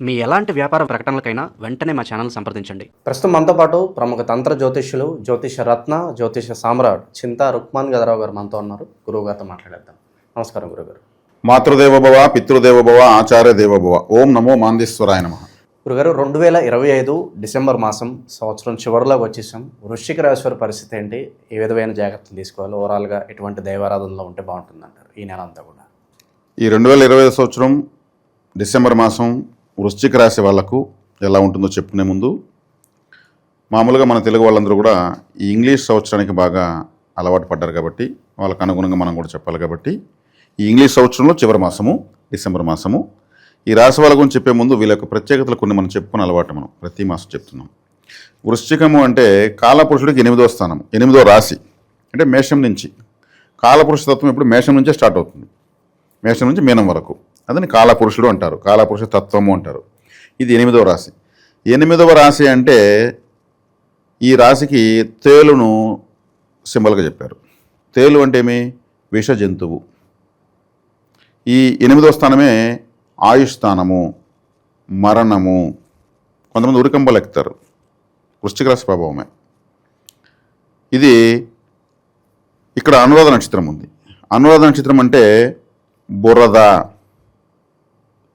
మీ ఎలాంటి వ్యాపార ప్రకటనలకైనా వెంటనే మా ఛానల్ సంప్రదించండి. ప్రస్తుతం మనతో పాటు ప్రముఖ తంత్ర జ్యోతిష్యులు, జ్యోతిష రత్న, జ్యోతిష సామ్రాట్ చింతా రుక్మాన్ గదరావు గారు మనతో ఉన్నారు. గురువు గారితో మాట్లాడేద్దాం. నమస్కారం గురుగారు. మాతృదేవోభవ, పితృదేవోభవ, ఆచార్య దేవోభవ. ఓం నమో మాందేశ్వరాయ నమః. గురుగారు, 2025 డిసెంబర్ మాసం సంవత్సరం చివరిలోకి వచ్చేసాం. వృశ్చిక రాశి వారి పరిస్థితి ఏంటి? ఏ విధమైన జాగ్రత్తలు తీసుకోవాలి? ఓవరాల్గా ఎటువంటి దైవారాధనలో ఉంటే బాగుంటుందంటారు ఈ నెల అంతా కూడా? ఈ 2025 సంవత్సరం డిసెంబర్ మాసం వృశ్చిక రాశి వాళ్లకు ఎలా ఉంటుందో చెప్పుకునే ముందు, మామూలుగా మన తెలుగు వాళ్ళందరూ కూడా ఈ ఇంగ్లీష్ సంవత్సరానికి బాగా అలవాటు పడ్డారు కాబట్టి వాళ్ళకు అనుగుణంగా మనం కూడా చెప్పాలి. కాబట్టి ఈ ఇంగ్లీష్ సంవత్సరంలో చివరి మాసము డిసెంబర్ మాసము. ఈ రాశి వాళ్ళ గురించి చెప్పే ముందు వీళ్ళ యొక్క ప్రత్యేకతలు కొన్ని మనం చెప్పుకునే అలవాటు మనం ప్రతి మాసం చెప్తున్నాం. వృశ్చికము అంటే కాలపురుషుడికి 8వ స్థానం, 8వ రాశి. అంటే మేషం నుంచి. కాలపురుష తత్వం ఇప్పుడు మేషం నుంచే స్టార్ట్ అవుతుంది. మేషం నుంచి మీనం వరకు. అదని కాలపురుషుడు అంటారు, కాలపురుష తత్వము అంటారు. ఇది 8వ రాశి. 8వ రాశి అంటే ఈ రాశికి తేలును సింబల్గా చెప్పారు. తేలు అంటే ఏమి? విష జంతువు. ఈ 8వ స్థానమే ఆయుష్ స్థానము, మరణము. కొంతమంది ఉరికంబలు ఎక్కుతారు. వృశ్చిక రాశి ప్రభావమే ఇది. ఇక్కడ అనురాధ నక్షత్రం ఉంది. అనురాధ నక్షత్రం అంటే బురద,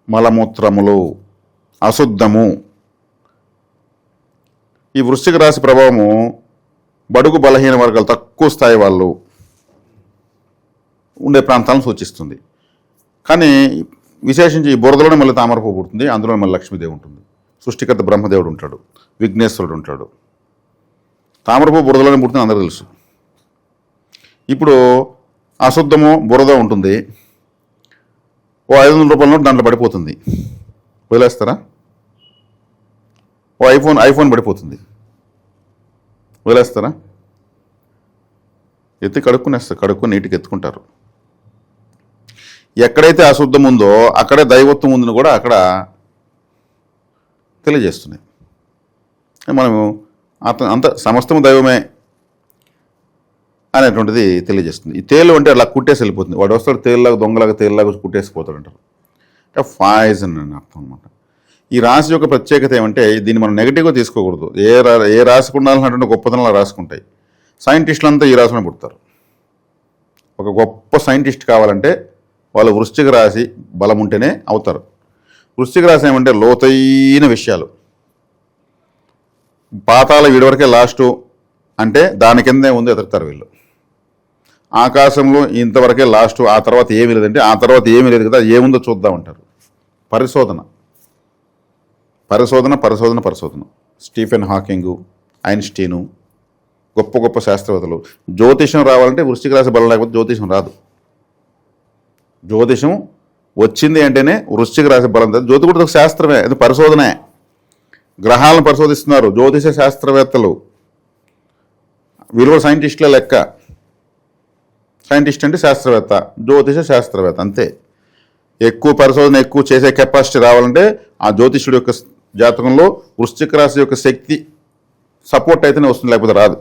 మలమూత్రములు, అశుద్ధము. ఈ వృశ్చిక రాశి ప్రభావము బడుగు బలహీన వర్గాలు, తక్కువ స్థాయి వాళ్ళు ఉండే ప్రాంతాలను సూచిస్తుంది. కానీ విశేషించి ఈ బురదలోనే మళ్ళీ తామరపువ్వు పుడుతుంది, అందులో మళ్ళీ లక్ష్మీదేవి ఉంటుంది, సృష్టికర్త బ్రహ్మదేవుడు ఉంటాడు, విఘ్నేశ్వరుడు ఉంటాడు. తామరపువ్వు బురదలోనే పుడుతుంది, అందరూ తెలుసు. ఇప్పుడు అశుద్ధము బురద ఉంటుంది. ఓ 500 రూపాయల నోటు దాంట్లో పడిపోతుంది, వదిలేస్తారా? ఓ ఐఫోన్ పడిపోతుంది, వదిలేస్తారా? ఎత్తి కడుక్కుని నీటికి ఎత్తుకుంటారు. ఎక్కడైతే అశుద్ధం ఉందో అక్కడే దైవత్వం ఉందని కూడా అక్కడ తెలియజేస్తున్నాయి. మనము అంత సమస్తము దైవమే అనేటువంటిది తెలియజేస్తుంది. ఈ తేలు అంటే అలా కుట్టేసి వెళ్ళిపోతుంది. వాడు వస్తాడు తేలులాగా, దొంగలాగా, తేలులాగా కుట్టేసిపోతాడు అంటారు. అంటే పాయిజన్ అని అర్థం అనమాట. ఈ రాశి యొక్క ప్రత్యేకత ఏమంటే దీన్ని మనం నెగిటివ్గా తీసుకోకూడదు. ఏ రాశికి ఉండాలన్నటువంటి గొప్పతనంలో రాసుకుంటాయి. సైంటిస్టులు అంతా ఈ రాశిలో పుడతారు. ఒక గొప్ప సైంటిస్ట్ కావాలంటే వాళ్ళు వృశ్చిక రాశి బలం ఉంటేనే అవుతారు. వృశ్చిక రాశి ఏమంటే లోతైన విషయాలు, పాతాల వీడి లాస్టు అంటే దాని కిందే ఉంది ఎదుగుతారు వీళ్ళు. ఆకాశంలో ఇంతవరకే లాస్ట్, ఆ తర్వాత ఏమీ లేదంటే ఆ తర్వాత ఏమీ లేదు కదా, ఏముందో చూద్దాం అంటారు. పరిశోధన. స్టీఫెన్ హాకింగు, ఐన్స్టీను, గొప్ప గొప్ప శాస్త్రవేత్తలు. జ్యోతిషం రావాలంటే వృశ్చిక రాశి బలం లేకపోతే జ్యోతిషం రాదు. జ్యోతిషం వచ్చింది అంటేనే వృశ్చిక రాశి బలం. జ్యోతి కూడా ఒక శాస్త్రమే, అది పరిశోధనే. గ్రహాలను పరిశోధిస్తున్నారు జ్యోతిష శాస్త్రవేత్తలు. వీళ్ళు కూడా సైంటిస్టుల లెక్క. సైంటిస్ట్ అంటే శాస్త్రవేత్త, జ్యోతిష శాస్త్రవేత్త అంతే. ఎక్కువ పరిశోధన, ఎక్కువ చేసే కెపాసిటీ రావాలంటే ఆ జ్యోతిష్యుడి యొక్క జాతకంలో వృశ్చిక రాశి యొక్క శక్తి సపోర్ట్ అయితేనే వస్తుంది, లేకపోతే రాదు.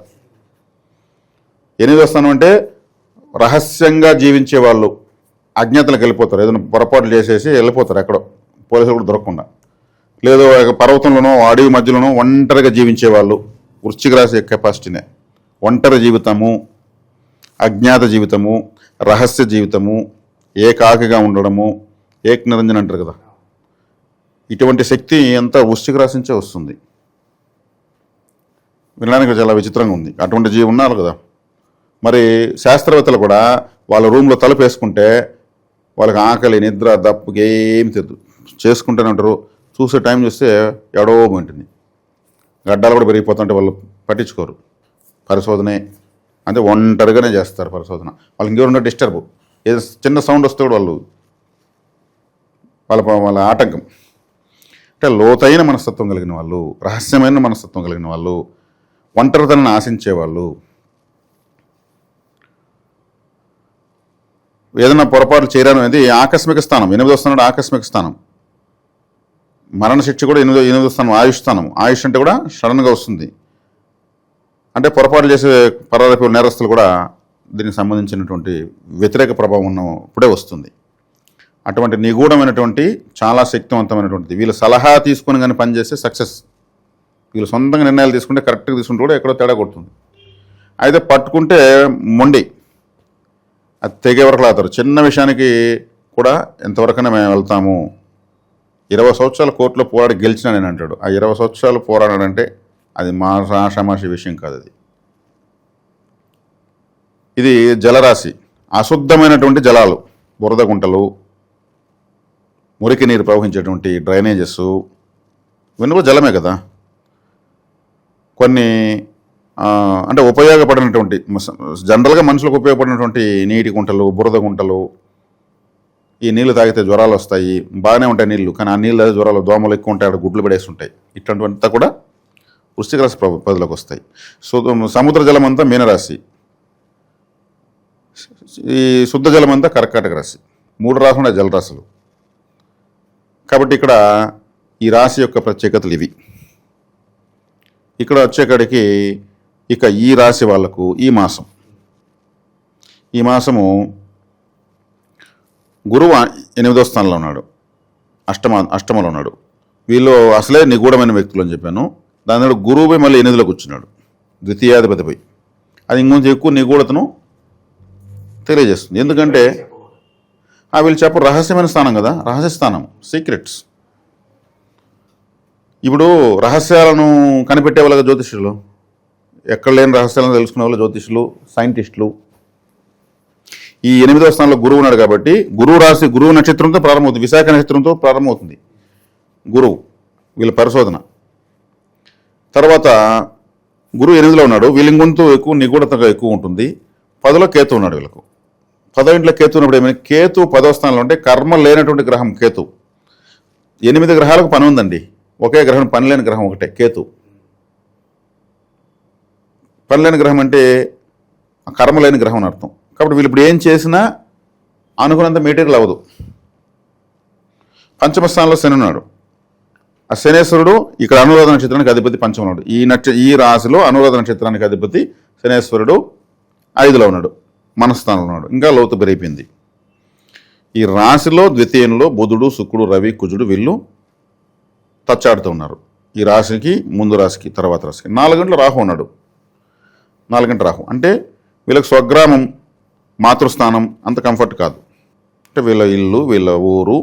8వ స్థానం అంటే రహస్యంగా జీవించే వాళ్ళు అజ్ఞాతలకు వెళ్ళిపోతారు. ఏదైనా పొరపాట్లు చేసేసి వెళ్ళిపోతారు ఎక్కడో, పోలీసులు కూడా దొరకకుండా. లేదో పర్వతంలోనో అడవి మధ్యలోనో ఒంటరిగా జీవించే వాళ్ళు వృశ్చిక రాశి యొక్క కెపాసిటీనే. ఒంటరి జీవితము, అజ్ఞాత జీవితము, రహస్య జీవితము, ఏకాకిగా ఉండడము, ఏక నిరంజన్ అంటారు కదా, ఇటువంటి శక్తి అంతా వృశ్చిక రాశి నుంచే వస్తుంది. వినడానికి చాలా విచిత్రంగా ఉంది. అటువంటి జీవి ఉన్నారు కదా. మరి శాస్త్రవేత్తలు కూడా వాళ్ళ రూమ్లో తలుపు వేసుకుంటే వాళ్ళకి ఆకలి, నిద్ర, దప్పుకి ఏమి తెద్దు, చేసుకుంటూనే ఉంటారు. చూసే టైం చూస్తే ఎడో ఉంటుంది. గడ్డాలు కూడా పెరిగిపోతుంటే వాళ్ళు పట్టించుకోరు. పరిశోధనే అంటే ఒంటరిగానే చేస్తారు పరిశోధన. వాళ్ళకి ఇంకెవరున్నా డిస్టర్బ్, ఏదో చిన్న సౌండ్ వస్తే కూడా వాళ్ళ ఆటంకం. అంటే లోతైన మనస్తత్వం కలిగిన వాళ్ళు, రహస్యమైన మనస్తత్వం కలిగిన వాళ్ళు, ఒంటరితనాన్ని ఆశించేవాళ్ళు. ఏదైనా పొరపాటు చేయడం అనేది ఆకస్మిక స్థానం. 8వ స్థానం ఆకస్మిక స్థానం. మరణశిక్ష కూడా 8వ స్థానం, ఆయుష్ స్థానం. ఆయుష్ అంటే కూడా సడన్గా వస్తుంది. అంటే పొరపాటు చేసే పరారపి నేరస్తులు కూడా దీనికి సంబంధించినటువంటి వ్యతిరేక ప్రభావం ఉన్నప్పుడే వస్తుంది. అటువంటి నిగూఢమైనటువంటి చాలా శక్తివంతమైనటువంటిది. వీళ్ళు సలహా తీసుకుని కానీ పనిచేస్తే సక్సెస్. వీళ్ళు సొంతంగా నిర్ణయాలు తీసుకుంటే కరెక్ట్గా తీసుకుంటే కూడా ఎక్కడో తేడా కొడుతుంది. అయితే పట్టుకుంటే మొండి, అది తెగే వరకు లాతారు. చిన్న విషయానికి కూడా ఎంతవరకైనా మేము వెళ్తాము. 20 సంవత్సరాలు కోర్టులో పోరాడి గెలిచినా నేను అంటాడు. ఆ 20 సంవత్సరాలు పోరాడాడంటే అది మా ఆషామాషి విషయం కాదు. ఇది జలరాశి, అశుద్ధమైనటువంటి జలాలు, బురద గుంటలు, మురికి నీరు ప్రవహించేటువంటి డ్రైనేజెస్, ఇవన్నీ కూడా జలమే కదా. కొన్ని అంటే ఉపయోగపడినటువంటి జనరల్గా మనుషులకు ఉపయోగపడినటువంటి నీటి గుంటలు, బురద గుంటలు, ఈ నీళ్లు తాగితే జ్వరాలు వస్తాయి, బాగానే ఉంటాయి నీళ్లు, కానీ ఆ నీళ్ళు జ్వరాలు, దోమలు ఎక్కువ ఉంటాయి, అక్కడ గుడ్లు పడేసి ఉంటాయి. ఇట్లాంటివంతా కూడా వృశ్చిక రాశి పరిధిలోకి వస్తాయి. సముద్ర జలం అంతా మీనరాశి, ఈ శుద్ధ జలం అంతా కర్కాటక రాశి. 3 రాశులు ఉన్నాయి జలరాశులు. కాబట్టి ఇక్కడ ఈ రాశి యొక్క ప్రత్యేకతలు ఇవి. ఇక్కడ వచ్చేకాడికి ఇక ఈ రాశి వాళ్లకు ఈ మాసము గురువు 8వ స్థానంలో ఉన్నాడు, అష్టమంలో ఉన్నాడు. వీళ్ళు అసలే నిగూఢమైన వ్యక్తులు అని చెప్పాను. దాని ద్వారా గురువుపై మళ్ళీ 8లోకి వచ్చినాడు, ద్వితీయాధిపతిపై. అది ఇంకొంచెం ఎక్కువ నిగూఢతను తెలియజేస్తుంది. ఎందుకంటే వీళ్ళు చెప్పు రహస్యమైన స్థానం కదా, రహస్య స్థానం, సీక్రెట్స్. ఇప్పుడు రహస్యాలను కనిపెట్టే వాళ్ళ జ్యోతిష్యులు, ఎక్కడ లేని రహస్యాలను తెలుసుకునే వాళ్ళు జ్యోతిష్యులు, సైంటిస్టులు. ఈ 8వ స్థానంలో గురువు ఉన్నాడు కాబట్టి గురువు రాశి, గురువు నక్షత్రంతో ప్రారంభమవుతుంది, విశాఖ నక్షత్రంతో ప్రారంభమవుతుంది గురువు వీళ్ళ పరిశోధన. తర్వాత గురువు 8లో ఉన్నాడు, వీళ్ళ గొంతు ఎక్కువ నిగూఢతగా ఎక్కువ ఉంటుంది. 10లో కేతు ఉన్నాడు. వీళ్ళకు 10వ ఇంట్లో కేతు ఉన్నప్పుడు ఏమైనా, కేతు 10వ స్థానంలో ఉంటే కర్మ లేనటువంటి గ్రహం కేతు. 8 గ్రహాలకు పని ఉందండి, ఒకే గ్రహం పని లేని గ్రహం ఒకటే కేతు. పని లేని గ్రహం అంటే కర్మ లేని గ్రహం అని అర్థం. కాబట్టి వీళ్ళు ఇప్పుడు ఏం చేసినా అనుకున్నంత మెటీరియల్ అవ్వదు. పంచమ స్థానంలో శని ఉన్నాడు. ఆ శనేశ్వరుడు ఇక్కడ అనురాధ నక్షత్రానికి అధిపతి పంచమ ఉన్నాడు. ఈ రాశిలో అనురాధ నక్షత్రానికి అధిపతి శనేశ్వరుడు 5లో ఉన్నాడు, మనస్థానంలో ఉన్నాడు. ఇంకా లోతు పెరిగిపోయింది. ఈ రాశిలో ద్వితీయంలో బుధుడు, శుక్రుడు, రవి, కుజుడు వీళ్ళు తచ్చాడుతూ ఉన్నారు. ఈ రాశికి ముందు రాశికి తర్వాత రాశికి 4 గంటల రాహు ఉన్నాడు. 4 గంటల రాహు అంటే వీళ్ళకి స్వగ్రామం, మాతృస్థానం అంత కంఫర్ట్ కాదు. అంటే వీళ్ళ ఇల్లు, వీళ్ళ ఊరు,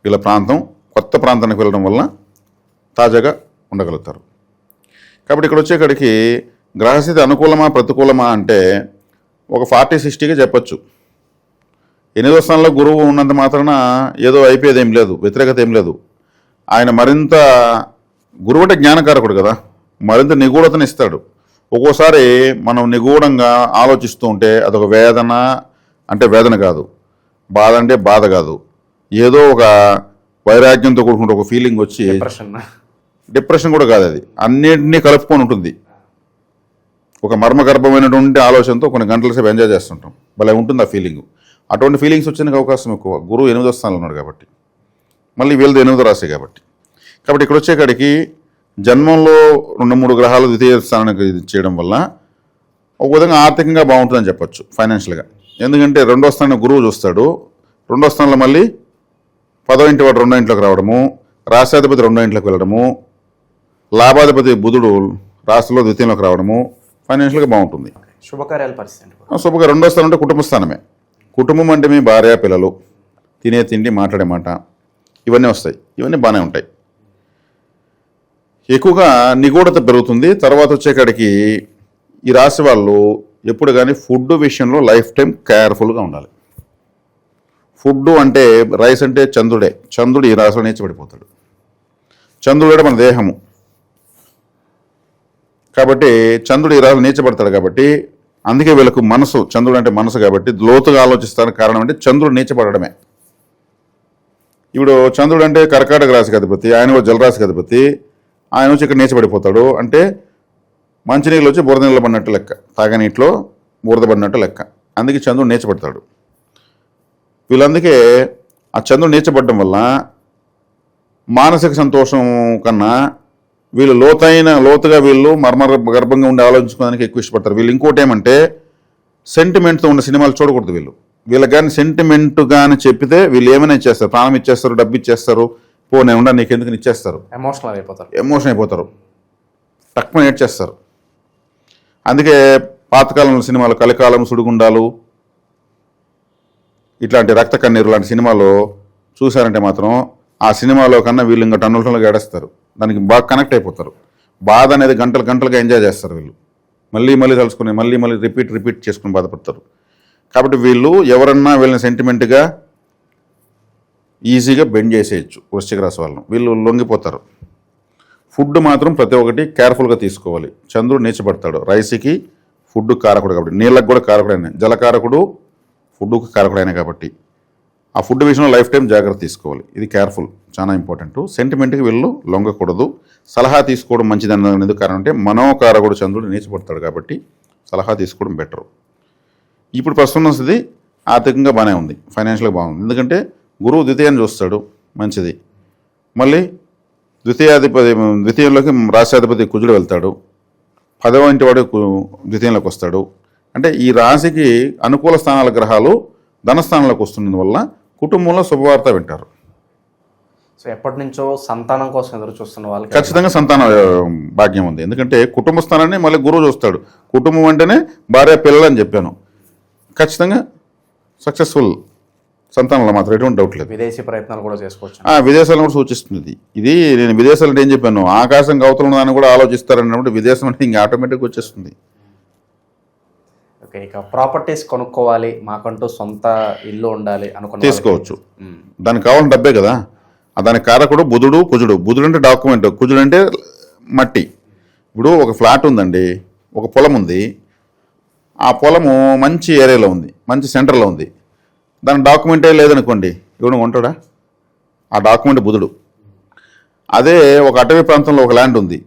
వీళ్ళ ప్రాంతం, కొత్త ప్రాంతానికి వెళ్ళడం వల్ల తాజాగా ఉండగలుగుతారు. కాబట్టి ఇక్కడ వచ్చేకాడికి గ్రహస్థితి అనుకూలమా ప్రతికూలమా అంటే ఒక 40-60గా చెప్పచ్చు. 8వ స్థానంలో గురువు ఉన్నంత మాత్రాన ఏదో అయిపోయేది ఏం లేదు, వ్యతిరేకత ఏం లేదు. ఆయన మరింత, గురువు అంటే జ్ఞానకారకుడు కదా, మరింత నిగూఢతను ఇస్తాడు. ఒక్కోసారి మనం నిగూఢంగా ఆలోచిస్తూ ఉంటే అదొక వేదన, అంటే వేదన కాదు, బాధ అంటే బాధ కాదు, ఏదో ఒక వైరాగ్యంతో కూడుకుంటే ఒక ఫీలింగ్ వచ్చి, డిప్రెషన్ కూడా కాదు, అది అన్నింటినీ కలుపుకొని ఉంటుంది. ఒక మర్మగర్భమైనటువంటి ఆలోచనతో కొన్ని గంటల సేపు ఎంజాయ్ చేస్తుంటాం, భలే ఉంటుంది ఆ ఫీలింగ్. అటువంటి ఫీలింగ్స్ వచ్చేందుకు అవకాశం ఎక్కువ. గురువు 8వ స్థానంలో ఉన్నాడు కాబట్టి, మళ్ళీ వీళ్ళది 8వ రాశి కాబట్టి. ఇక్కడ వచ్చేకాడికి జన్మంలో 2-3 గ్రహాలు ద్వితీయ స్థానానికి చేయడం వల్ల ఒక విధంగా ఆర్థికంగా బాగుంటుందని చెప్పొచ్చు, ఫైనాన్షియల్గా. ఎందుకంటే 2వ స్థానం గురువు చూస్తాడు, 2వ స్థానంలో మళ్ళీ 10వ ఇంటి వాడు 2వ ఇంట్లోకి రావడము, రాశాధిపతి 2వ ఇంట్లోకి వెళ్ళడము, లాభాధిపతి బుధుడు రాశిలో ద్వితీయంలోకి రావడము, ఫైనాన్షియల్గా బాగుంటుంది. శుభకార్యాల పరిస్థితి శుభగా 2వ స్థానం అంటే కుటుంబ స్థానమే. కుటుంబం అంటే మీ భార్య, పిల్లలు, తినే తిండి, మాట్లాడే మాట, ఇవన్నీ వస్తాయి. ఇవన్నీ బాగానే ఉంటాయి. ఎక్కువగా నిగూఢత పెరుగుతుంది. తర్వాత వచ్చేకాడికి ఈ రాశి వాళ్ళు ఎప్పుడు కానీ ఫుడ్ విషయంలో లైఫ్ టైం కేర్ఫుల్గా ఉండాలి. ఫుడ్ అంటే రైస్ అంటే చంద్రుడే, చంద్రుడు ఈ రాశిలో నీచబడిపోతాడు. చంద్రుడు మన దేహము కాబట్టి చంద్రుడు ఈ రాశిలో నీచబడతాడు. కాబట్టి అందుకే వీళ్ళకు మనసు, చంద్రుడు అంటే మనసు కాబట్టి లోతుగా ఆలోచిస్తానికి కారణం అంటే చంద్రుడు నీచబడమే. ఇప్పుడు చంద్రుడు అంటే కర్కాటక రాశికి అధిపతి, ఆయన జలరాశికి అధిపతి, ఆయన వచ్చి ఇక్కడ నీచబడిపోతాడు. అంటే మంచినీళ్ళు వచ్చి బురద నీళ్ళు పడినట్టు లెక్క, తాగనీటిలో బురద పడినట్టు లెక్క. అందుకే చంద్రుడు నీచబడతాడు. వీళ్ళందుకే ఆ చంద్రుడు నీచబడడం వల్ల మానసిక సంతోషం కన్నా వీళ్ళు లోతుగా వీళ్ళు గర్భంగా ఉండి ఆలోచించుకోవడానికి ఎక్కువ ఇష్టపడతారు. వీళ్ళు ఇంకోటి ఏమంటే సెంటిమెంట్తో ఉన్న సినిమాలు చూడకూడదు. వీళ్ళు వీళ్ళకి కానీ సెంటిమెంట్ కానీ చెప్పితే వీళ్ళు ఏమైనా ఇచ్చేస్తారు, ప్రాణం ఇచ్చేస్తారు, డబ్బు ఇచ్చేస్తారు, పో నేను ఉండా నీకెందుకు ఇచ్చేస్తారు, ఎమోషన్ అయిపోతారు, తక్కువ ఏడ్చేస్తారు. అందుకే పాతకాలంలో సినిమాలు కలికాలం, సుడిగుండాలు, ఇట్లాంటి రక్త కన్నీరు లాంటి సినిమాలు చూశారంటే మాత్రం ఆ సినిమాలో కన్నా వీళ్ళు ఇంకా టన్నులగా ఏడేస్తారు, దానికి బాగా కనెక్ట్ అయిపోతారు. బాధ అనేది గంటలుగా ఎంజాయ్ చేస్తారు వీళ్ళు, మళ్ళీ తలుచుకుని మళ్ళీ రిపీట్ చేసుకుని బాధపడతారు. కాబట్టి వీళ్ళు ఎవరన్నా వీళ్ళని సెంటిమెంట్గా ఈజీగా బెండ్ చేసేయచ్చు వృశ్చిక రాశి వాళ్ళను. వీళ్ళు లొంగిపోతారు. ఫుడ్ మాత్రం ప్రతి ఒక్కటి కేర్ఫుల్గా తీసుకోవాలి. చంద్రుడు నీచపడతాడు, రైస్కి ఫుడ్ కారకుడు కాబట్టి, నీళ్ళకు కూడా కారకుడైన, జలకారకుడు ఫుడ్కు కారకుడైన కాబట్టి ఆ ఫుడ్ విషయంలో లైఫ్ టైం జాగ్రత్త తీసుకోవాలి. ఇది కేర్ఫుల్, చాలా ఇంపార్టెంట్. సెంటిమెంట్కి వీళ్ళు లొంగకూడదు. సలహా తీసుకోవడం మంచిది అన్నది ఎందుకు కారణం అంటే మనోకారకుడు చంద్రుడు నీచపడతాడు కాబట్టి సలహా తీసుకోవడం బెటరు. ఇప్పుడు ప్రస్తుతం స్థితి ఆర్థికంగా బాగానే ఉంది, ఫైనాన్షియల్గా బాగుంది. ఎందుకంటే గురువు ద్వితీయాన్ని చూస్తాడు, మంచిది. మళ్ళీ ద్వితీయంలోకి రాశ్యాధిపతి కుజుడు వెళ్తాడు, 10వ ఇంటి వాడు ద్వితీయంలోకి వస్తాడు. అంటే ఈ రాశికి అనుకూల స్థానాల గ్రహాలు ధనస్థానంలోకి వస్తున్నందువల్ల కుటుంబంలో శుభవార్త వింటారు. సో ఎప్పటి నుంచో సంతానం కోసం ఎదురు చూస్తున్న వాళ్ళకి ఖచ్చితంగా సంతాన భాగ్యం ఉంది. ఎందుకంటే కుటుంబ స్థానాన్ని మళ్ళీ గురువు చూస్తాడు. కుటుంబం అంటేనే భార్య పిల్లలు అని చెప్పాను. ఖచ్చితంగా సక్సెస్ఫుల్ సంతానంలో మాత్రం ఎటువంటి డౌట్ లేదు. విదేశీ ప్రయత్నాలు కూడా చేసుకోవచ్చు. విదేశాలను కూడా సూచిస్తుంది ఇది. నేను విదేశాలు ఏం చెప్పాను, ఆకాశం అవతల దాన్ని కూడా ఆలోచిస్తారన్నప్పుడు విదేశం అంటే ఇంకా ఆటోమేటిక్గా వచ్చేస్తుంది. ఓకే, ఇక ప్రాపర్టీస్ కొనుక్కోవాలి, మాకంటూ సొంత ఇల్లు ఉండాలి అనుకున్న తీసుకోవచ్చు. దానికి కావాలని డబ్బే కదా. దానికి కారకుడు బుధుడు, కుజుడు. బుధుడు అంటే డాక్యుమెంట్, కుజుడు అంటే మట్టి. ఇప్పుడు ఒక ఫ్లాట్ ఉందండి, ఒక పొలం ఉంది. ఆ పొలము మంచి ఏరియాలో ఉంది, మంచి సెంటర్లో ఉంది. దాని డాక్యుమెంటే లేదనుకోండి, ఎవడు కొంటాడా? ఆ డాక్యుమెంట్ బుధుడు. అదే ఒక అటవీ ప్రాంతంలో ఒక ల్యాండ్ ఉంది,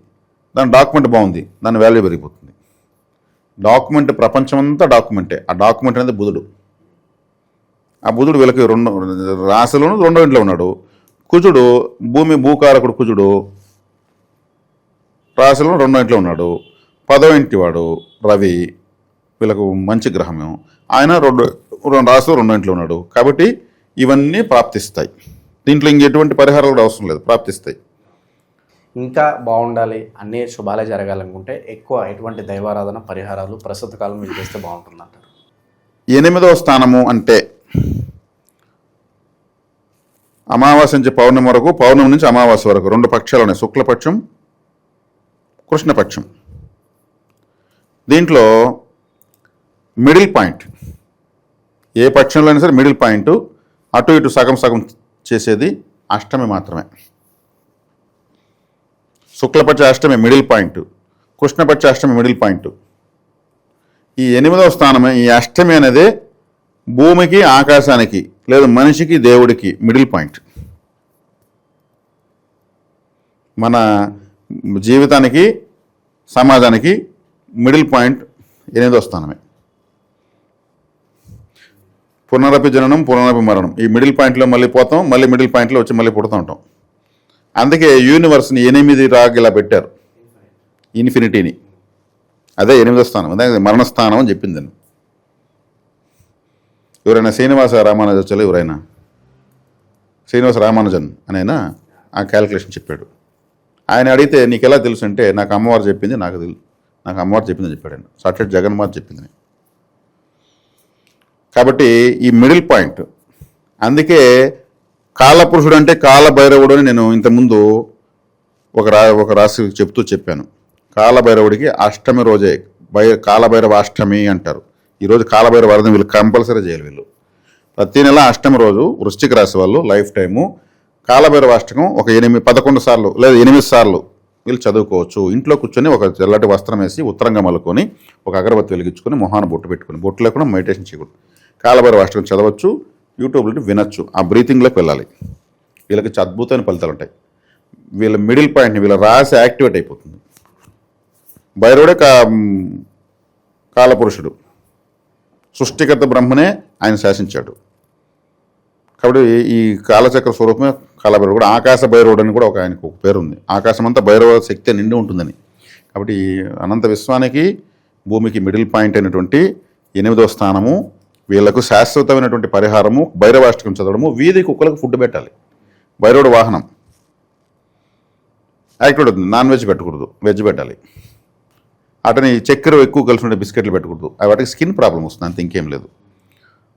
దాని డాక్యుమెంట్ బాగుంది, దాని వాల్యూ పెరిగిపోతుంది. డాక్యుమెంట్ ప్రపంచమంతా డాక్యుమెంటే. ఆ డాక్యుమెంట్ అనేది బుధుడు. ఆ బుధుడు వీళ్ళకి రాశిలోను 2వ ఇంట్లో ఉన్నాడు. కుజుడు భూకారకుడు కుజుడు రాశిలో 2వ ఇంట్లో ఉన్నాడు. 10వ ఇంటి వాడు రవి, వీళ్ళకు మంచి గ్రహము. ఆయన రాశిలో 2వ ఇంట్లో ఉన్నాడు. కాబట్టి ఇవన్నీ ప్రాప్తిస్తాయి. దీంట్లో ఇంకెటువంటి పరిహారాలు కూడా అవసరం లేదు, ప్రాప్తిస్తాయి. ఇంకా బాగుండాలి, అన్ని శుభాలే జరగాలనుకుంటే ఎక్కువ ఎటువంటి దైవారాధన పరిహారాలు ప్రస్తుత కాలం మీరు చేస్తే బాగుంటుంది అంటారు? 8వ స్థానము అంటే అమావాస్య నుంచి పౌర్ణమి వరకు, పౌర్ణమి నుంచి అమావాస్య వరకు 2 పక్షాలు ఉన్నాయి, శుక్లపక్షం, కృష్ణపక్షం. దీంట్లో మిడిల్ పాయింట్, ఏ పక్షంలో అయినా సరే మిడిల్ పాయింట్ అటు ఇటు సగం చేసేది అష్టమి మాత్రమే. శుక్లపక్ష అష్టమి మిడిల్ పాయింట్, కృష్ణపక్ష అష్టమి మిడిల్ పాయింట్. ఈ 8వ స్థానమే, ఈ అష్టమి అనేది భూమికి, ఆకాశానికి, లేదా మనిషికి, దేవుడికి మిడిల్ పాయింట్. మన జీవితానికి, సమాజానికి మిడిల్ పాయింట్ 8వ స్థానమే. పునరపి జననం, పునరపి మరణం. ఈ మిడిల్ పాయింట్లో మళ్ళీ పోతాం, మళ్ళీ మిడిల్ పాయింట్లో వచ్చి మళ్ళీ పుడుతూ ఉంటాం. అందుకే యూనివర్స్ని 8 రాగ్ ఇలా పెట్టారు, ఇన్ఫినిటీని. అదే 8వ స్థానం, అదే మరణస్థానం అని చెప్పింది నేను. ఎవరైనా శ్రీనివాస రామానుజాచార్యులు, ఎవరైనా శ్రీనివాస రామానుజన్ అని ఆయన ఆ క్యాలిక్యులేషన్ చెప్పాడు. ఆయన అడిగితే నీకు ఎలా తెలుసు అంటే, నాకు అమ్మవారు చెప్పింది, నాకు అమ్మవారు చెప్పిందని చెప్పాడు ఆయన. సాక్షాత్ జగన్మాత చెప్పింది. కాబట్టి ఈ మిడిల్ పాయింట్. అందుకే కాలపురుషుడు అంటే కాలభైరవుడు అని నేను ఇంతకుముందు ఒక రాశి చెప్పాను. కాలభైరవుడికి అష్టమి రోజే కాలభైరవ అష్టమి అంటారు. ఈరోజు కాలభైరవ వరద వీళ్ళు కంపల్సరీ చేయాలి. వీళ్ళు ప్రతి నెల అష్టమి రోజు వృశ్చిక రాశి వాళ్ళు లైఫ్ టైము కాలభైరవ అష్టకం ఒక 11 సార్లు లేదా 8 సార్లు వీళ్ళు చదువుకోవచ్చు. ఇంట్లో కూర్చొని ఒక తెల్లటి వస్త్రం వేసి ఉత్తరంగా మలుకొని ఒక అగరబత్తి వెలిగించుకొని మొహాన బొట్టు పెట్టుకొని, బొట్టు లేకుండా మెడిటేషన్ చేయకూడదు. కాలభైరవ అష్టకం చదవచ్చు, యూట్యూబ్లో వినొచ్చు. ఆ బ్రీతింగ్లోకి వెళ్ళాలి. వీళ్ళకి అద్భుతమైన ఫలితాలు ఉంటాయి. వీళ్ళ మిడిల్ పాయింట్ని, వీళ్ళ రాశి యాక్టివేట్ అయిపోతుంది. భైరవుడే కాలపురుషుడు, సృష్టికర్త బ్రహ్మనే ఆయన శాసించాడు. కాబట్టి ఈ కాలచక్ర స్వరూపమే కాలభైరవుడు. కూడా ఆకాశ భైరవుడు అని కూడా ఆయనకు ఒక పేరు ఉంది. ఆకాశం అంతా భైరవ శక్తి నిండి ఉంటుందని. కాబట్టి అనంత విశ్వానికి, భూమికి మిడిల్ పాయింట్ అయినటువంటి 8వ స్థానము వీళ్ళకు శాశ్వతమైనటువంటి పరిహారము భైరవాష్టకం చదవడము, వీధి కుక్కలకు ఫుడ్ పెట్టాలి. భైరవుడు వాహనం యాక్టివేట్ అవుతుంది. నాన్ వెజ్ పెట్టకూడదు, వెజ్ పెట్టాలి. అటని చక్కెర ఎక్కువ కలిసి ఉండే బిస్కెట్లు పెట్టకూడదు, వాటికి స్కిన్ ప్రాబ్లం వస్తుంది, అంత ఇంకేం లేదు.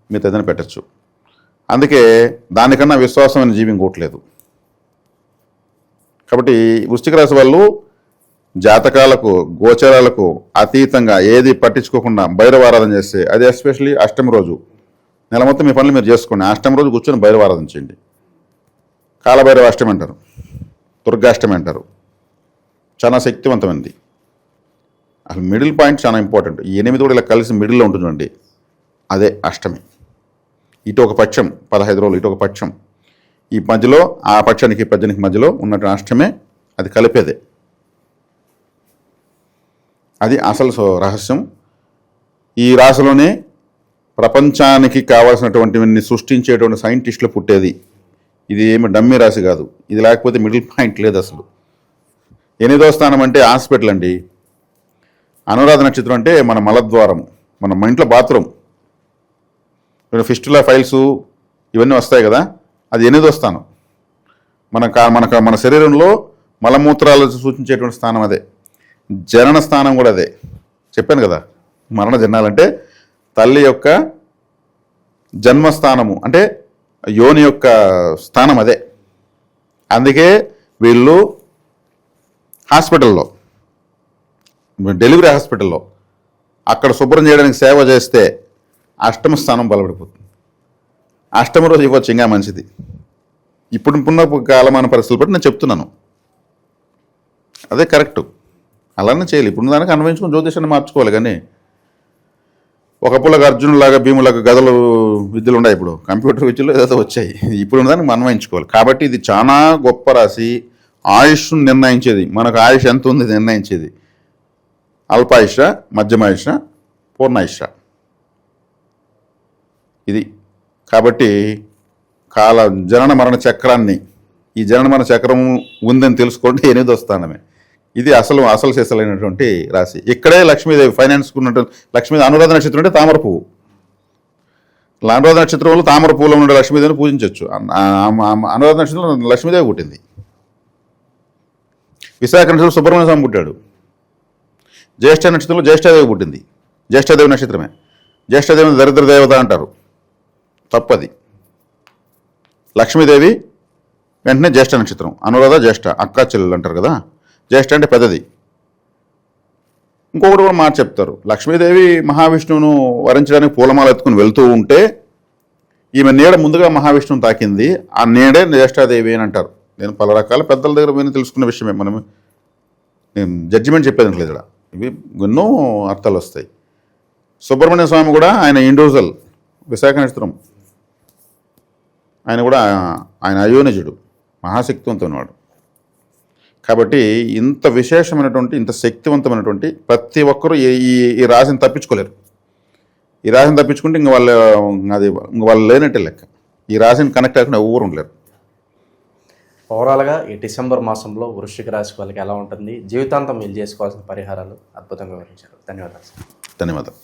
మీరు ఏదైనా పెట్టచ్చు. అందుకే దానికన్నా విశ్వాసమైన జీవి ఇంకోట్లేదు. కాబట్టి వృశ్చిక రాశి వాళ్ళు జాతకాలకు గోచరాలకు అతీతంగా ఏది పట్టించుకోకుండా భైరవారాధన చేస్తే, అది ఎస్పెషల్లీ అష్టమి రోజు, నెల మొత్తం మీ పనులు మీరు చేసుకోండి. అష్టమి రోజు కూర్చొని భైరవారాధన చేయండి. కాలభైరవ అష్టమి అంటారు, దుర్గాష్టమి అంటారు. చాలా శక్తివంతమైనది. అసలు మిడిల్ పాయింట్ చాలా ఇంపార్టెంట్. ఈ 8 కూడా ఇలా కలిసి మిడిల్లో ఉంటుందండి, అదే అష్టమి. ఇటు ఒక పక్షం 15 రోజులు, ఇటు ఒక పక్షం, ఈ మధ్యలో ఆ పక్షానికి 18కి మధ్యలో ఉన్నటువంటి అష్టమే, అది కలిపేదే. అది అసలు రహస్యం. ఈ రాశిలోనే ప్రపంచానికి కావాల్సినటువంటివన్నీ సృష్టించేటువంటి సైంటిస్టులు పుట్టేది. ఇది ఏమి డమ్మీ రాశి కాదు. ఇది లేకపోతే మిడిల్ పాయింట్ లేదు అసలు. 8వ స్థానం అంటే హాస్పిటల్ అండి. అనురాధ నక్షత్రం అంటే మన మలద్వారం, మన ఇంట్లో బాత్రూమ్, ఫిస్టులా ఫైల్స్ ఇవన్నీ వస్తాయి కదా, అది 8వ స్థానం. మన శరీరంలో మలమూత్రాలు సూచించేటువంటి స్థానం అదే. జనన స్థానం కూడా అదే. చెప్పాను కదా, మరణ జనాలంటే తల్లి యొక్క జన్మస్థానము, అంటే యోని యొక్క స్థానం అదే. అందుకే వీళ్ళు హాస్పిటల్లో, డెలివరీ హాస్పిటల్లో అక్కడ శుభ్రం చేయడానికి సేవ చేస్తే అష్టమ స్థానం బలపడిపోతుంది. అష్టమ రోజు ఇవ్వచ్చు, ఇంకా మంచిది. ఇప్పుడున్న కాలమాన పరిస్థితులు బట్టి నేను చెప్తున్నాను, అదే కరెక్టు. అలానే చేయాలి. ఇప్పుడు దానికి అన్వయించుకుని జ్యోతిషాన్ని మార్చుకోవాలి. కానీ ఒకప్పుడులాగా అర్జునులాగా భీములాగా గదలు విద్యలు ఉన్నాయి, ఇప్పుడు కంప్యూటర్ విద్యలు ఏదో వచ్చాయి. ఇప్పుడు దానికి మనం అన్వయించుకోవాలి. కాబట్టి ఇది చాలా గొప్ప రాశి. ఆయుష్ను నిర్ణయించేది, మనకు ఆయుష్ ఎంత ఉంది నిర్ణయించేది. అల్పాయుష, మధ్యమాయుష, పూర్ణాయుష, ఇది. కాబట్టి జనన మరణ చక్రాన్ని, ఈ జనన మరణ చక్రం ఉందని తెలుసుకోండి. 8వ స్థానమే ఇది. అసలు చేసలైనటువంటి రాశి. ఇక్కడే లక్ష్మీదేవి ఫైనాన్స్కు ఉన్నటువంటి లక్ష్మీదేవి. అనురాధ నక్షత్రం అంటే తామర పువ్వు. అనురాధ నక్షత్రంలో తామర పువ్వులో ఉండే లక్ష్మీదేవిని పూజించవచ్చు. అనురాధ నక్షత్రంలో లక్ష్మీదేవి పుట్టింది. విశాఖ నక్షత్రంలో సుబ్రహ్మణ్య స్వామి పుట్టాడు. జ్యేష్ఠ నక్షత్రంలో జ్యేష్ఠాదేవి పుట్టింది. జ్యేష్ఠాదేవి నక్షత్రమే. జ్యేష్ఠాదేవిని దరిద్ర దేవత అంటారు, తప్పది. లక్ష్మీదేవి వెంటనే జ్యేష్ఠ నక్షత్రం. అనురాధ జ్యేష్ఠ, అక్క చెల్లెలు అంటారు కదా. జ్యేష్ఠ అంటే పెద్దది. ఇంకొకటి కూడా మాట చెప్తారు, లక్ష్మీదేవి మహావిష్ణువును వరించడానికి పూలమాల ఎత్తుకుని వెళ్తూ ఉంటే ఈమె నీడ ముందుగా మహావిష్ణువుని తాకింది, ఆ నీడే జ్యేష్ఠాదేవి అని అంటారు. నేను పలు రకాల పెద్దల దగ్గర పోయిన తెలుసుకున్న విషయమే. మనం నేను జడ్జిమెంట్ చెప్పేది లేదు. ఇక్కడ ఇవి ఎన్నో అర్థాలు వస్తాయి. సుబ్రహ్మణ్య స్వామి కూడా ఆయన ఇండివిజువల్, విశాఖ నక్షత్రం. ఆయన అయోనిజుడు, మహాశక్తివంతమైనవాడు. కాబట్టి ఇంత విశేషమైనటువంటి, ఇంత శక్తివంతమైనటువంటి ప్రతి ఒక్కరూ ఈ రాశిని తప్పించుకోలేరు. ఈ రాశిని తప్పించుకుంటే ఇంక వాళ్ళు లేనట్టే లెక్క. ఈ రాశిని కనెక్ట్ అవ్వకుండా ఎవరు ఉండలేరు. ఓవరాల్గా ఈ డిసెంబర్ మాసంలో వృశ్చిక రాశి వాళ్ళకి ఎలా ఉంటుంది, జీవితాంతం వీళ్ళు చేసుకోవాల్సిన పరిహారాలు అద్భుతంగా వివరించారు. ధన్యవాదాలు. ధన్యవాదాలు.